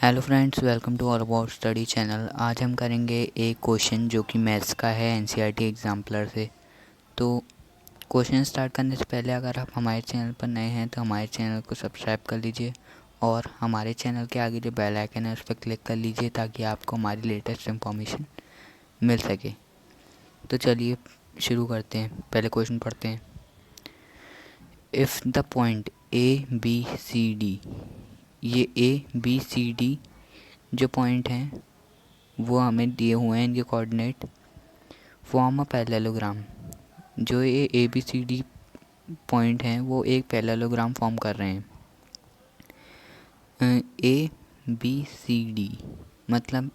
Hello friends, welcome to All About Study channel. आज हम करेंगे एक क्वेश्चन जो कि मैथ्स का है एनसीईआरटी एग्जाम्पलर से। तो क्वेश्चन स्टार्ट करने से पहले अगर आप हमारे चैनल पर नए हैं तो हमारे चैनल को सब्सक्राइब कर लीजिए और हमारे चैनल के आगे जो बेल आइकन है उस पर क्लिक कर लीजिए ताकि आपको हमारी लेटेस्ट इंफॉर्मेशन मिल सके। तो चलिए शुरू करते हैं। पहले क्वेश्चन पढ़ते हैं। If the point A B C D, ये ए बी सी डी जो पॉइंट हैं वो हमें दिए हुए हैं, इनके कोऑर्डिनेट फॉर्म अ पैरेललोग्राम। जो ये A B C D point हैं वो एक पैरेललोग्राम फॉर्म कर रहे हैं। ए बी सी डी मतलब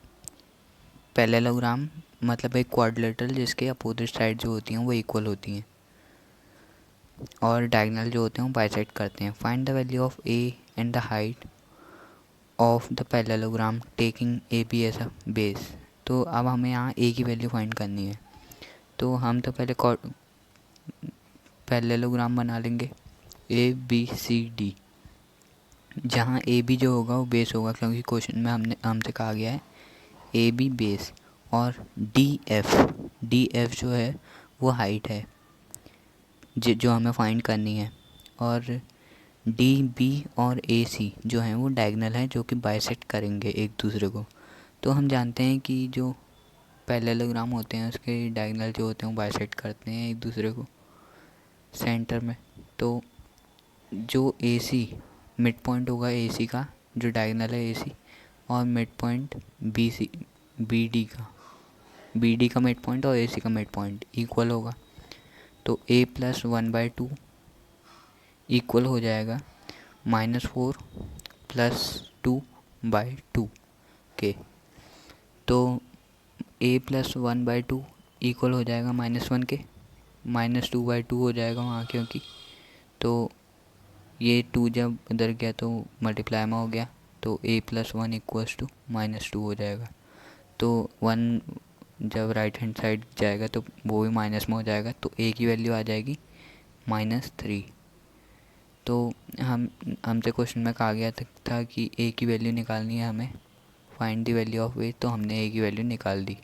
पैरेललोग्राम, मतलब एक क्वाड्रिलेटरल जिसके अपोजिट साइड जो होती हैं वो इक्वल होती हैं और डायगोनल जो होते हैं वो बाइसेक्ट करते हैं। Find the value of A and the height of the parallelogram taking A B as a base. तो अब हमें यहाँ ए की वैल्यू फाइंड करनी है। तो हम तो पहले पैरेललोग्राम बना लेंगे ए बी सी डी, जहाँ ए बी जो होगा वो बेस होगा क्योंकि क्वेश्चन में हमसे कहा गया है ए बी बेस, और डी एफ जो है वो हाइट है जो हमें फाइंड करनी है, और डी बी और ए सी जो हैं वो डायगोनल हैं जो कि बाइसेक्ट करेंगे एक दूसरे को। तो हम जानते हैं कि जो पैरेललोग्राम होते हैं उसके डायगोनल जो होते हैं वो बाइसेक्ट करते हैं एक दूसरे को सेंटर में। तो जो ए सी मिड पॉइंट होगा ए सी का, जो डायगोनल है ए सी, और मिड पॉइंट बी डी का मिड पॉइंट और ए सी का मिड पॉइंट इक्वल होगा। तो ए प्लस 1/2 इक्वल हो जाएगा -4 + 2/2 के। तो ए प्लस 1/2 इक्वल हो जाएगा -1 के, -2/2 हो जाएगा वहाँ क्योंकि। तो ये 2 जब उधर गया तो मल्टीप्लाई में हो गया, तो a + 1 = -2 हो जाएगा। तो 1 जब राइट हैंड साइड जाएगा तो वो भी माइनस में हो जाएगा, तो a की वैल्यू आ जाएगी -3। तो हमसे क्वेश्चन में कहा गया था कि a की वैल्यू निकालनी है हमें, find the value of a। तो हमने a की वैल्यू निकाल दी।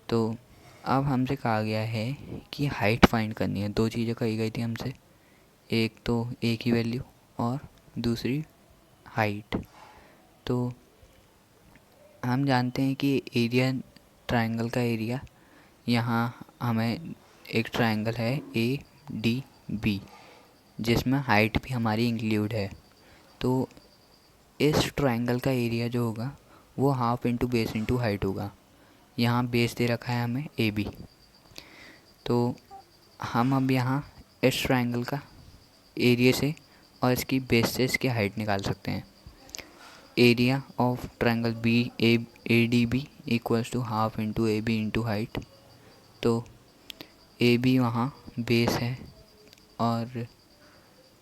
तो अब हमसे कहा गया है कि हाइट फाइंड करनी है। दो चीज़ें कही गई थी हमसे, एक तो ए की वैल्यू और दूसरी हाइट। तो हम जानते हैं कि एरिया, ट्रायंगल का एरिया, यहाँ हमें एक ट्रायंगल है ए डी बी जिसमें हाइट भी हमारी इंक्लूड है। तो इस ट्रायंगल का एरिया जो होगा वो half into base into height होगा। यहाँ बेस दे रखा है हमें ए बी। तो हम अब यहाँ इस ट्रायंगल का एरिया से और इसकी बेस से इसकी हाइट निकाल सकते हैं। Area of triangle B A D B equals to half into A B into height. तो ए बी वहाँ बेस है, और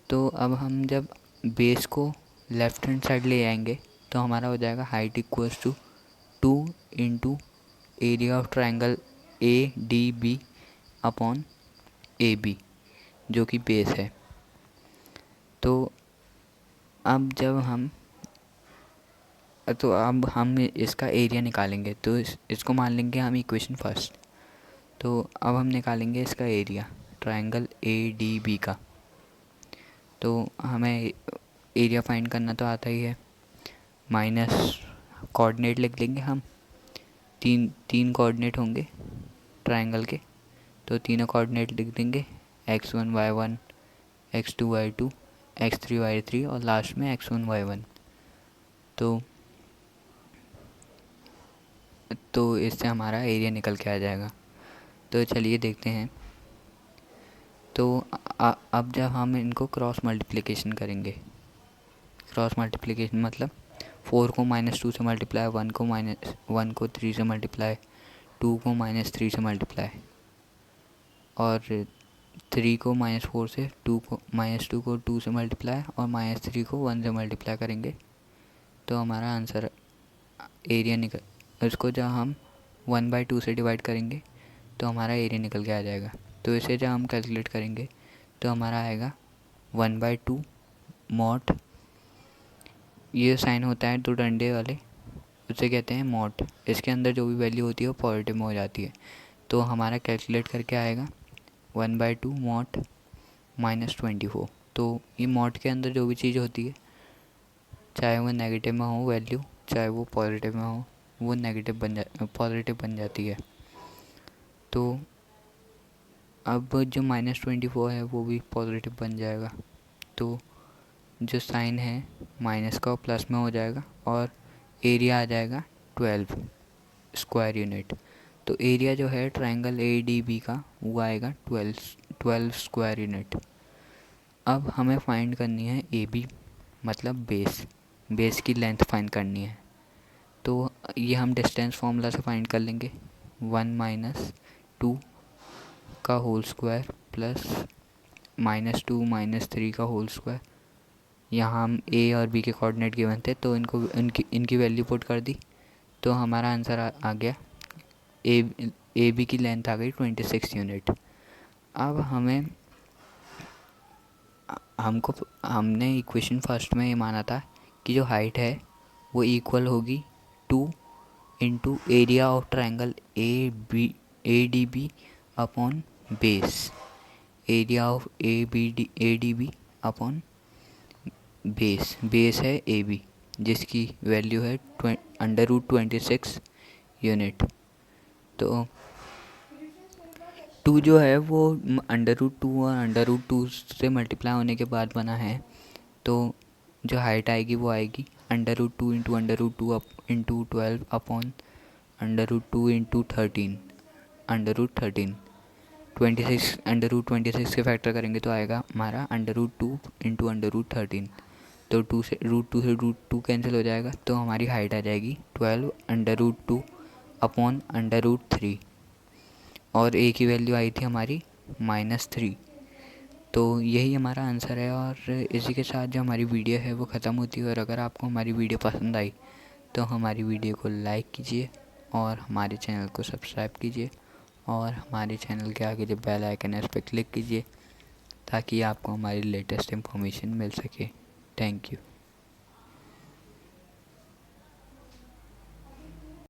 तो अब हम जब बेस को लेफ़्ट हैंड साइड ले आएंगे तो हमारा हो जाएगा height equals to 2 into area of triangle A D B upon A B जो कि बेस है। तो अब हम इसका एरिया निकालेंगे, तो इसको मान लेंगे हम इक्वेशन फर्स्ट। तो अब हम निकालेंगे इसका area triangle A D B का। तो हमें एरिया फाइंड करना तो आता ही है, माइनस कोऑर्डिनेट लिख लेंगे हम। तीन कोऑर्डिनेट होंगे ट्रायंगल के, तो तीनों कोऑर्डिनेट लिख देंगे, x1 y1 x2 y2 x3 y3 और लास्ट में x1 y1। तो इससे हमारा एरिया निकल के आ जाएगा। तो चलिए देखते हैं। तो अब जब हम इनको क्रॉस मल्टीप्लिकेशन करेंगे, क्रॉस मल्टीप्लिकेशन मतलब 4 को -2 से मल्टीप्लाई, 1 को 3 से मल्टीप्लाई, 2 को -3 से मल्टीप्लाई, और 3 को -4 से, 2 को 2 से मल्टीप्लाई, और -3 को 1 से मल्टीप्लाई करेंगे तो हमारा आंसर एरिया निकल। इसको जब हम 1/2 से डिवाइड करेंगे तो हमारा एरिया निकल के आ जाएगा। तो इसे जब हम कैलकुलेट करेंगे तो हमारा आएगा 1/2 मॉड ये साइन होता है 2 डंडे वाले, उसे कहते हैं मॉड। इसके अंदर जो भी वैल्यू होती है वो पॉजिटिव में हो जाती है। तो हमारा कैलकुलेट करके आएगा 1/2 मॉड -24। तो ये मॉड के अंदर जो भी चीज़ होती है, चाहे वो नेगेटिव में हो वैल्यू, चाहे वो पॉजिटिव में हो, वो पॉजिटिव बन जाती है। तो अब जो -24 है वो भी पॉजिटिव बन जाएगा। तो जो साइन है माइनस का प्लस में हो जाएगा और एरिया आ जाएगा 12 स्क्वायर यूनिट। तो एरिया जो है ट्रायंगल ADB का वो आएगा 12 स्क्वायर यूनिट। अब हमें फाइंड करनी है AB, मतलब बेस की लेंथ फाइंड करनी है। तो ये हम डिस्टेंस फार्मूला से फाइंड कर लेंगे, 1 - 2 का होल स्क्वायर प्लस -2 - 3 का होल स्क्वायर। यहाँ हम A और B के कोऑर्डिनेट गिवन थे तो इनकी वैल्यू पुट कर दी, तो हमारा आंसर आ गया। AB की लेंथ आ गई 26 यूनिट। अब हमने इक्वेशन फर्स्ट में ये माना था कि जो हाइट है वो इक्वल होगी 2 into area of triangle ADB upon base. Area of ADB upon base है AB, जिसकी वैल्यू है √26 यूनिट। तो 2 जो है वो √2 और √2 से मल्टीप्लाई होने के बाद बना है। तो जो हाइट आएगी वो आएगी √2 इंटू √2 इंटू 12 अपॉन √2 इंटू 13 √13। 26 √26 के फैक्टर करेंगे तो आएगा हमारा √2 इंटू √13। तो √2 कैंसिल हो जाएगा, तो हमारी हाइट आ जाएगी 12 √2 अपॉन √3। और A की वैल्यू आई थी हमारी -3। तो यही हमारा आंसर है। और इसी के साथ जो हमारी वीडियो है वो ख़त्म होती है। और अगर आपको हमारी वीडियो पसंद आई तो हमारी वीडियो को लाइक कीजिए और हमारे चैनल को सब्सक्राइब कीजिए और हमारे चैनल के आगे जो बेल आइकन है उस पर क्लिक कीजिए ताकि आपको हमारी लेटेस्ट इन्फॉर्मेशन मिल सके। Thank you.